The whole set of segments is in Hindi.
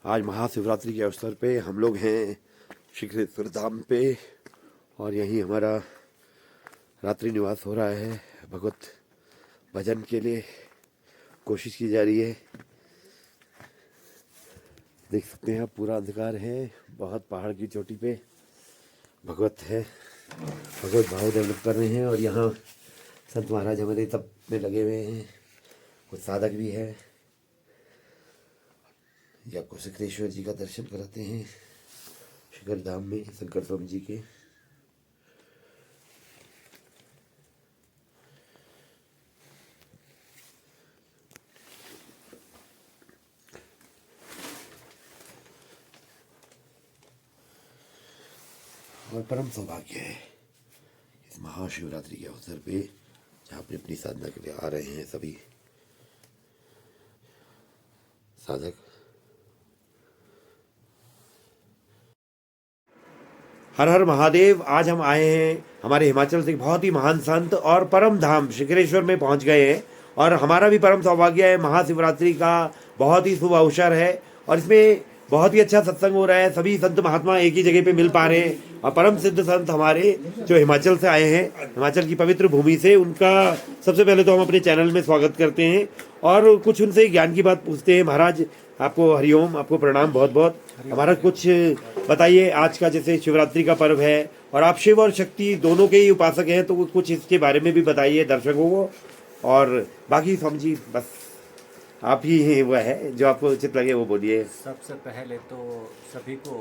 आज महाशिवरात्रि के अवसर पे हम लोग हैं शिखरेश्वर धाम पे और यहीं हमारा रात्रि निवास हो रहा है। भगवत भजन के लिए कोशिश की जा रही है। देख सकते हैं आप, पूरा अंधकार है। बहुत पहाड़ की चोटी पे भगवत है, भगवत भाव डेवलप कर रहे हैं। और यहाँ संत महाराज हमारे तप में लगे हुए हैं, कुछ साधक भी है। ये आपको शिखरेश्वर जी का दर्शन कराते हैं शिखर धाम में शंकर स्वामी जी के। और परम सौभाग्य है इस महाशिवरात्रि के अवसर पे, जहाँ पे अपनी साधना के लिए आ रहे हैं सभी साधक। हर हर महादेव। आज हम आए हैं हमारे हिमाचल से बहुत ही महान संत और परम धाम शिखरेश्वर में पहुंच गए हैं। और हमारा भी परम सौभाग्य है, महाशिवरात्रि का बहुत ही शुभ अवसर है और इसमें बहुत ही अच्छा सत्संग हो रहा है। सभी संत महात्मा एक ही जगह पे मिल पा रहे हैं और परम सिद्ध संत हमारे जो हिमाचल से आए हैं, हिमाचल की पवित्र भूमि से, उनका सबसे पहले तो हम अपने चैनल में स्वागत करते हैं और कुछ उनसे ज्ञान की बात पूछते हैं। महाराज आपको हरिओम, आपको प्रणाम बहुत बहुत। हमारा कुछ बताइए, आज का जैसे शिवरात्रि का पर्व है और आप शिव और शक्ति दोनों के ही उपासक हैं, तो कुछ इसके बारे में भी बताइए दर्शकों को। और बाकी स्वामी जी बस आप ही वह है जो आपको उचित लगे वो बोलिए। सबसे पहले तो सभी को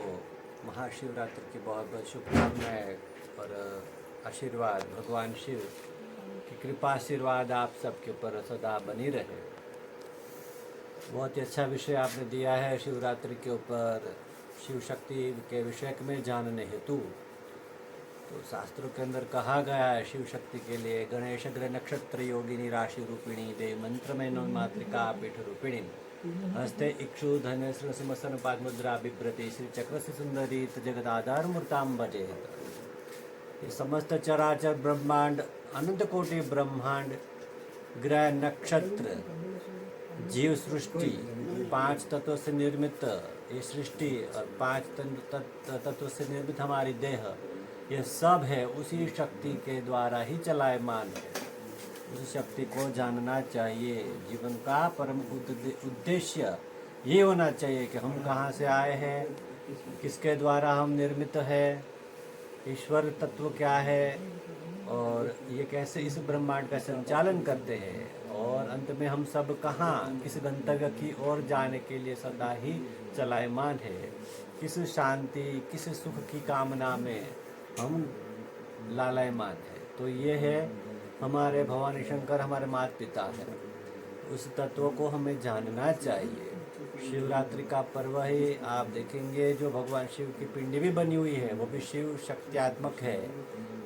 महाशिवरात्रि की बहुत बहुत शुभकामनाएं और आशीर्वाद। भगवान शिव की कृपा आशीर्वाद आप सबके ऊपर सदा बनी रहे। बहुत ही अच्छा विषय आपने दिया है शिवरात्रि के ऊपर, शिव शक्ति के विषय में जानने हेतु। तो शास्त्रों के अंदर कहा गया है शिव शक्ति के लिए, गणेश ग्रह नक्षत्र योगिनी राशि रूपिणी देव मंत्र में नौ मातृका पीठ रूपिणी हस्ते इक्षु धन सुमसन पाद मुद्रा बिभ्रति श्री चक्र से सुंदरी जगत आधार मूर्ताम भजे। ये समस्त चराचर ब्रह्मांड, अनंत कोटि ब्रह्मांड, ग्रह नक्षत्र, जीव सृष्टि, 5 तत्वों से निर्मित ये सृष्टि और 5 तत्वों से निर्मित हमारी देह, ये सब है उसी शक्ति के द्वारा ही चलायमान है। उस शक्ति को जानना चाहिए। जीवन का परम उद्देश्य ये होना चाहिए कि हम कहाँ से आए हैं, किसके द्वारा हम निर्मित है, ईश्वर तत्व क्या है और ये कैसे इस ब्रह्मांड का संचालन करते हैं और अंत में हम सब कहाँ, किस गंतव्य की ओर जाने के लिए सदा ही चलायमान है। किस शांति, किस सुख की कामना में हम लालायमान है। तो ये है हमारे भवानी शंकर, हमारे माता पिता है। उस तत्व को हमें जानना चाहिए। शिवरात्रि का पर्व ही आप देखेंगे, जो भगवान शिव की पिंडी भी बनी हुई है वो भी शिव शक्त्यात्मक है।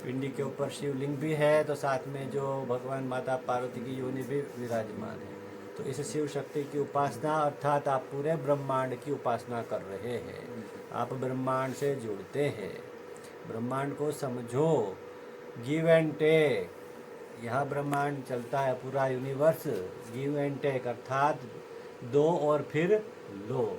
पिंडी के ऊपर शिवलिंग भी है, तो साथ में जो भगवान माता पार्वती की योनि भी विराजमान है। तो इस शिव शक्ति की उपासना अर्थात आप पूरे ब्रह्मांड की उपासना कर रहे हैं। आप ब्रह्मांड से जुड़ते हैं, ब्रह्मांड को समझो। गिव एंड टेक, यह ब्रह्मांड चलता है, पूरा यूनिवर्स गिव एंड टेक अर्थात दो और फिर लो।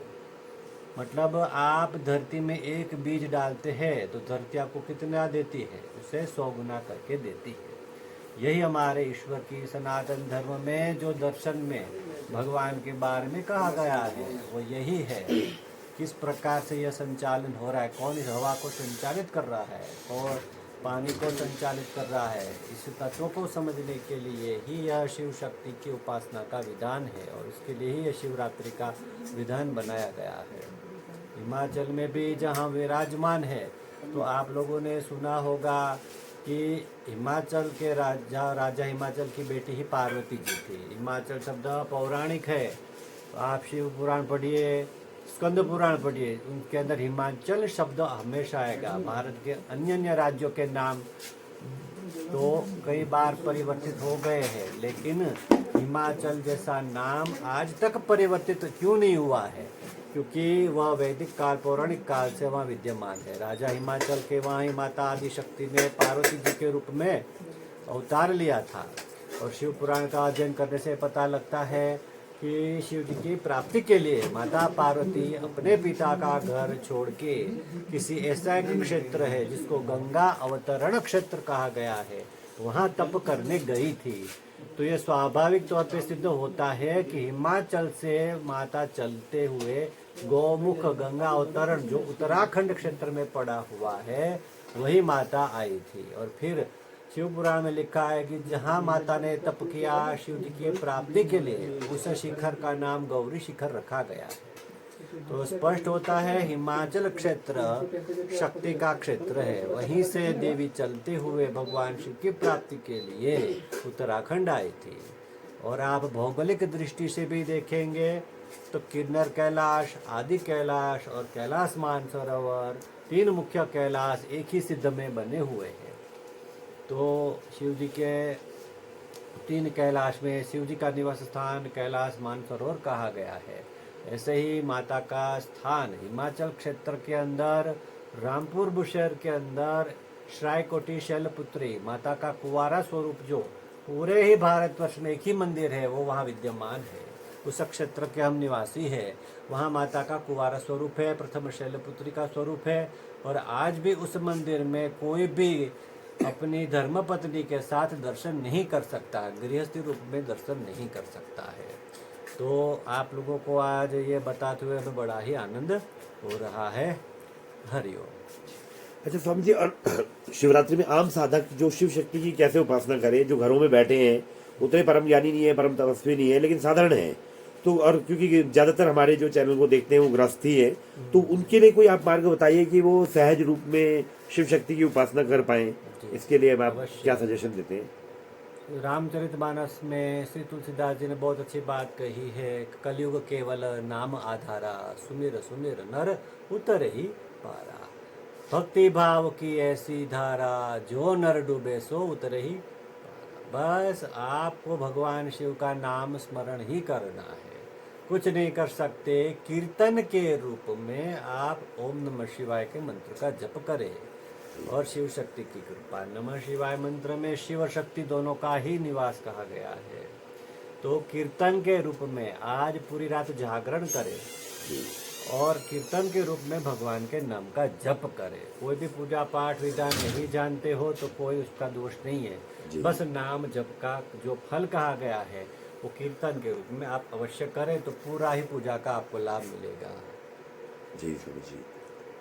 मतलब आप धरती में एक बीज डालते हैं तो धरती आपको कितना देती है, उसे 100 गुना करके देती है। यही हमारे ईश्वर की सनातन धर्म में जो दर्शन में भगवान के बारे में कहा गया है वो यही है। किस प्रकार से यह संचालन हो रहा है, कौन इस हवा को संचालित कर रहा है और पानी को संचालित कर रहा है, इस तत्व को समझने के लिए ही यह शिव शक्ति की उपासना का विधान है और इसके लिए ही यह शिवरात्रि का विधान बनाया गया है। हिमाचल में भी जहाँ विराजमान है, तो आप लोगों ने सुना होगा कि हिमाचल के राजा हिमाचल की बेटी ही पार्वती जी थी। हिमाचल शब्द पौराणिक है, तो आप शिव पुराण पढ़िए, स्कंद पुराण पढ़िए, उनके अंदर हिमाचल शब्द हमेशा आएगा। भारत के अन्य अन्य राज्यों के नाम तो कई बार परिवर्तित हो गए हैं, लेकिन हिमाचल जैसा नाम आज तक परिवर्तित क्यों नहीं हुआ है? क्योंकि वह वैदिक काल, पौराणिक काल से वहाँ विद्यमान है। राजा हिमाचल के वहाँ ही माता आदि शक्ति ने पार्वती जी के रूप में अवतार लिया था। और शिव पुराण का अध्ययन करने से पता लगता है कि शिव जी की प्राप्ति के लिए माता पार्वती अपने पिता का घर छोड़ के किसी ऐसा एक क्षेत्र है जिसको गंगा अवतरण क्षेत्र कहा गया है, वहाँ तप करने गई थी। तो ये स्वाभाविक तौर पे सिद्ध होता है कि हिमाचल से माता चलते हुए गौमुख गंगा अवतरण जो उत्तराखंड क्षेत्र में पड़ा हुआ है वही माता आई थी। और फिर शिव पुराण में लिखा है कि जहाँ माता ने तप किया शिव जी की प्राप्ति के लिए, उस शिखर का नाम गौरी शिखर रखा गया है। तो स्पष्ट होता है हिमाचल क्षेत्र शक्ति का क्षेत्र है, वहीं से देवी चलते हुए भगवान शिव की प्राप्ति के लिए उत्तराखंड आई थी। और आप भौगोलिक दृष्टि से भी देखेंगे तो किन्नर कैलाश, आदि कैलाश और कैलाश मानसरोवर, तीन मुख्य कैलाश एक ही सिद्ध में बने हुए हैं। तो शिव जी के तीन कैलाश में शिव जी का निवास स्थान कैलाश मानसरोवर कहा गया है। ऐसे ही माता का स्थान हिमाचल क्षेत्र के अंदर रामपुर बुशहर के अंदर श्रायकोटी शैलपुत्री माता का कुंवारा स्वरूप जो पूरे ही भारतवर्ष में एक ही मंदिर है वो वहाँ विद्यमान है। उस क्षेत्र के हम निवासी है, वहाँ माता का कुंवारा स्वरूप है, प्रथम शैलपुत्री का स्वरूप है। और आज भी उस मंदिर में कोई भी अपनी धर्मपत्नी के साथ दर्शन नहीं कर सकता, गृहस्थी रूप में दर्शन नहीं कर सकता है। तो आप लोगों को आज ये बताते हुए हमें बड़ा ही आनंद हो रहा है। हरिओम। अच्छा स्वामी जी, और शिवरात्रि में आम साधक जो शिव शक्ति की कैसे उपासना करे, जो घरों में बैठे हैं, उतने परम ज्ञानी नहीं है, परम तपस्वी नहीं है, लेकिन साधारण है, तो और क्योंकि ज्यादातर हमारे जो चैनल को देखते हैं वो गृहस्थी है, तो उनके लिए कोई आप मार्ग बताइए कि वो सहज रूप में शिव शक्ति की उपासना कर पाए। इसके लिए आप क्या सजेशन देते हैं? रामचरितमानस में श्री तुलसीदास जी ने बहुत अच्छी बात कही है, कलयुग केवल नाम आधारा, सुमिर सुमिर नर उतर ही पारा। भक्ति भाव की ऐसी धारा, जो नर डूबे सो उतर ही पारा। बस आपको भगवान शिव का नाम स्मरण ही करना है, कुछ नहीं कर सकते। कीर्तन के रूप में आप ओम नमः शिवाय के मंत्र का जप करें और शिव शक्ति की कृपा। नमः शिवाय मंत्र में शिव और शक्ति दोनों का ही निवास कहा गया है। तो कीर्तन के रूप में आज पूरी रात जागरण करें और कीर्तन के रूप में भगवान के नाम का जप करें। कोई भी पूजा पाठ विधान नहीं जानते हो तो कोई उसका दोष नहीं है, बस नाम जप का जो फल कहा गया है वो कीर्तन के रूप में आप अवश्य करें तो पूरा ही पूजा का आपको लाभ मिलेगा। जी स्वामी जी।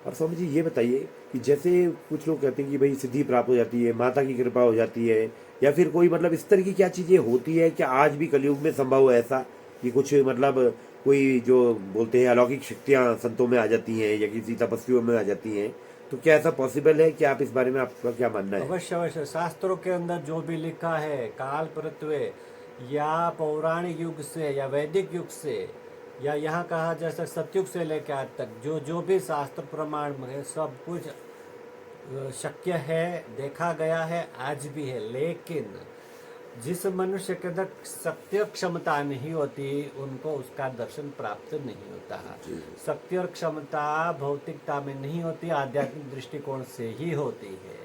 और स्वामी जी ये बताइए कि जैसे कुछ लोग कहते हैं कि भाई सिद्धि प्राप्त हो जाती है, माता की कृपा हो जाती है, या फिर कोई मतलब इस तरह की क्या चीजें होती है, क्या आज भी कलयुग में संभव है ऐसा कि कुछ मतलब कोई जो बोलते हैं अलौकिक शक्तियां संतों में आ जाती हैं या किसी तपस्वियों में आ जाती हैं, तो क्या ऐसा पॉसिबल है? क्या आप इस बारे में आपका क्या मानना है? अवश्य अवश्य, शास्त्रों के अंदर जो भी लिखा है काल प्रत्वे या पौराणिक युग से या वैदिक युग से या यहाँ कहा जैसे सतयुग से लेकर आज तक जो भी शास्त्र प्रमाण में सब कुछ शक्य है, देखा गया है, आज भी है। लेकिन जिस मनुष्य के अंदर सत्य क्षमता नहीं होती उनको उसका दर्शन प्राप्त नहीं होता। सत्य और क्षमता भौतिकता में नहीं होती, आध्यात्मिक दृष्टिकोण से ही होती है।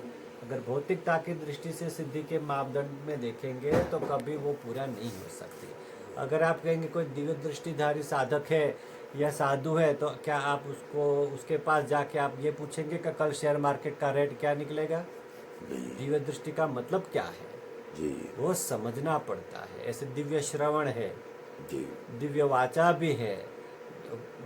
अगर भौतिकता की दृष्टि से सिद्धि के मापदंड में देखेंगे तो कभी वो पूरा नहीं हो सकती। अगर आप कहेंगे कोई दिव्य दृष्टिधारी साधक है या साधु है तो क्या आप उसके पास जाके आप ये पूछेंगे कि कल शेयर मार्केट का रेट क्या निकलेगा? दिव्य दृष्टि का मतलब क्या है वो समझना पड़ता है। ऐसे दिव्य श्रवण है, दिव्य वाचा भी है,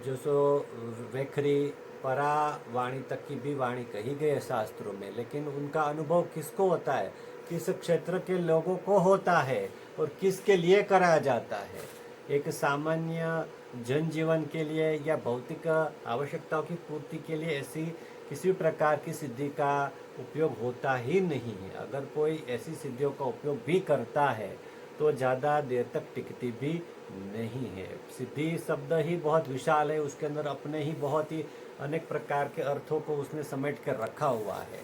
जो सो वेखरी परा वाणी तक की भी वाणी कही गई है शास्त्रों में, लेकिन उनका अनुभव किसको होता है, किस क्षेत्र के लोगों को होता है और किसके लिए कराया जाता है। एक सामान्य जनजीवन के लिए या भौतिक आवश्यकताओं की पूर्ति के लिए ऐसी किसी प्रकार की सिद्धि का उपयोग होता ही नहीं है। अगर कोई ऐसी सिद्धियों का उपयोग भी करता है तो ज़्यादा देर तक टिकती भी नहीं है। सिद्धि शब्द ही बहुत विशाल है, उसके अंदर अपने ही बहुत ही अनेक प्रकार के अर्थों को उसने समेट कर रखा हुआ है।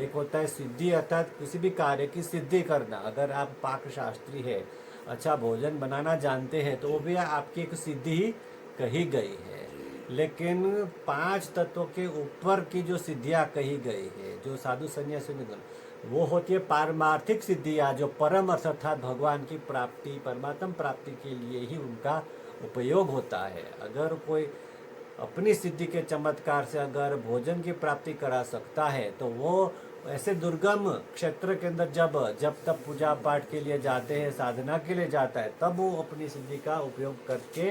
एक होता है सिद्धि अर्थात किसी भी कार्य की सिद्धि करना। अगर आप पाक शास्त्री है, अच्छा भोजन बनाना जानते हैं तो वो भी आपकी एक सिद्धि ही कही गई है। लेकिन 5 तत्वों के ऊपर की जो सिद्धियां कही गई है, जो साधु संन्यासी ने, वो होती है पारमार्थिक सिद्धियां, जो परम अर्थ अर्थात भगवान की प्राप्ति, परमात्म प्राप्ति के लिए ही उनका उपयोग होता है। अगर कोई अपनी सिद्धि के चमत्कार से अगर भोजन की प्राप्ति करा सकता है तो वो ऐसे दुर्गम क्षेत्र के अंदर जब तब पूजा पाठ के लिए जाते हैं, साधना के लिए जाता है, तब वो अपनी सिद्धि का उपयोग करके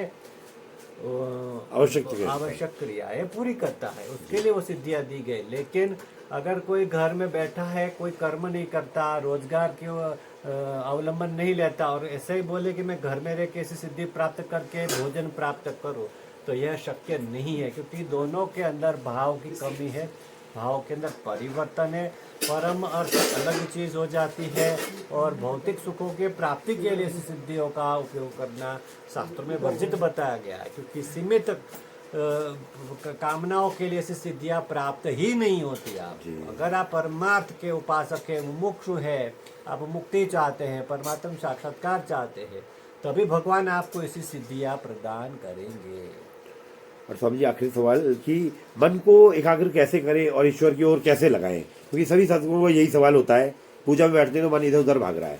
आवश्यक क्रियाएं पूरी करता है, उसके लिए वो सिद्धियां दी गई। लेकिन अगर कोई घर में बैठा है, कोई कर्म नहीं करता, रोजगार के अवलंबन नहीं लेता और ऐसे ही बोले कि मैं घर में रह के ऐसी सिद्धि प्राप्त करके भोजन प्राप्त करूं, तो यह शक्य नहीं है, क्योंकि दोनों के अंदर भाव की कमी है, भाव के अंदर परिवर्तन है। परम अर्थ अलग चीज हो जाती है और भौतिक सुखों के प्राप्ति के लिए ऐसी सिद्धियों का उपयोग करना शास्त्रों में वर्जित बताया गया है, क्योंकि सीमित कामनाओं के लिए ऐसी सिद्धियां प्राप्त ही नहीं होती। आप अगर आप परमार्थ के उपासक है, मुमुक्षु है, आप मुक्ति चाहते हैं, परमात्मा साक्षात्कार चाहते हैं, तभी भगवान आपको ऐसी सिद्धियां प्रदान करेंगे। और स्वामी जी आखिरी सवाल कि मन को एकाग्र कैसे करें और ईश्वर की ओर कैसे लगाएं, क्योंकि सभी सत्संगों का यही सवाल होता है, पूजा में बैठते हैं तो मन इधर उधर भाग रहा है,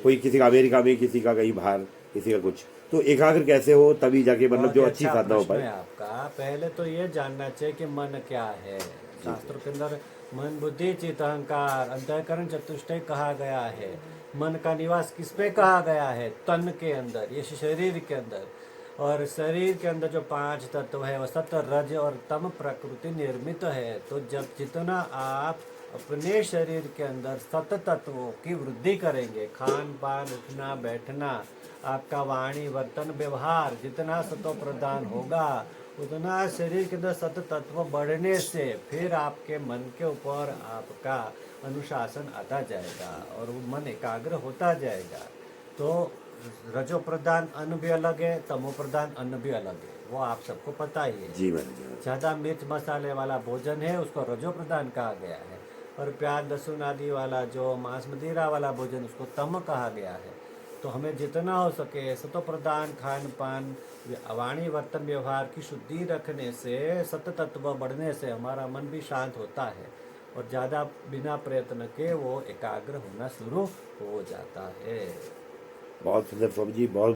कोई किसी का अमेरिका में, किसी का कहीं बाहर, किसी का कुछ, तो एकाग्र कैसे हो तभी जाके मतलब जो अच्छी साधना हो पाए। आपका पहले तो ये जानना चाहिए कि मन क्या है। शास्त्र के अंदर मन, बुद्धि, चित्त, अहंकार, अंतःकरण चतुष्टय कहा गया है। मन का निवास किस पे कहा गया है? तन के अंदर, ये शरीर के अंदर। और शरीर के अंदर जो 5 तत्व है, वह सत्व, रज और तम प्रकृति निर्मित है। तो जब जितना आप अपने शरीर के अंदर सत तत्वों की वृद्धि करेंगे, खान पान, उठना बैठना, आपका वाणी वर्तन व्यवहार जितना सत्व प्रदान होगा, उतना शरीर के अंदर सत तत्व बढ़ने से फिर आपके मन के ऊपर आपका अनुशासन आता जाएगा और वो मन एकाग्र होता जाएगा। तो रजो प्रधान अन्न भी अलग है, तमो प्रधान अन्न भी अलग है, वो आप सबको पता ही है। जी मैंने ज़्यादा मिर्च मसाले वाला भोजन है उसको रजो प्रधान कहा गया है, और प्याज लहसुन आदि वाला जो मांस मदिरा वाला भोजन उसको तम कहा गया है। तो हमें जितना हो सके सतो प्रधान खान पान, वाणी वर्तन व्यवहार की शुद्धि रखने से, सत तत्व बढ़ने से हमारा मन भी शांत होता है और ज़्यादा बिना प्रयत्न के वो एकाग्र होना शुरू हो जाता है। बहुत सुंदर स्वामी जी, बहुत